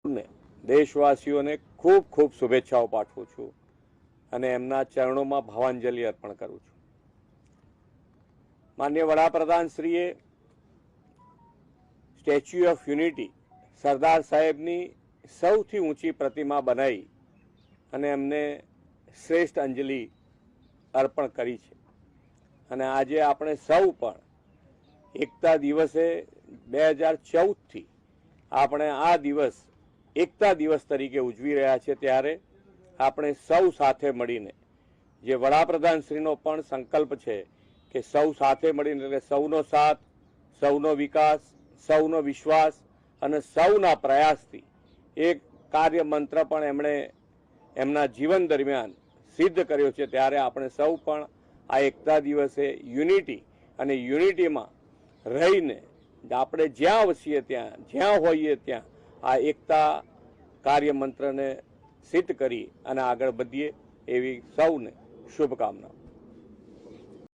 ને દેશવાસીઓને ખૂબ ખૂબ શુભેચ્છાઓ પાઠવું છું અને એમના ચરણોમાં ભાવાંજલિ અર્પણ કરું છું. માનનીય વડાપ્રધાનશ્રીએ સ્ટેચ્યુ ઓફ યુનિટી સરદાર સાહેબની સૌથી ઊંચી પ્રતિમા બનાવી અને એમને શ્રેષ્ઠ અંજલિ અર્પણ કરી છે. અને આજે આપણે સૌ પણ એકતા દિવસે 2014થી આપણે આ દિવસ એકતા દિવસ તરીકે ઉજવી રહ્યા છે. ત્યારે આપણે સૌ સાથે મળીને, જે વડાપ્રધાનશ્રીનો પણ સંકલ્પ છે કે સૌ સાથે મળીને, એટલે સૌનો સાથ, સૌનો વિકાસ, સૌનો વિશ્વાસ અને સૌના પ્રયાસથી એક કાર્ય મંત્ર પણ એમણે એમના જીવન દરમિયાન સિદ્ધ કર્યો છે. ત્યારે આપણે સૌ પણ આ એકતા દિવસે યુનિટી અને યુનિટીમાં રહીને આપણે જ્યાં વસીએ ત્યાં, જ્યાં હોઈએ ત્યાં આ એકતા કાર્ય મંત્રને સિદ્ધ કરી અને આગળ વધીએ એવી સૌને શુભકામનાઓ.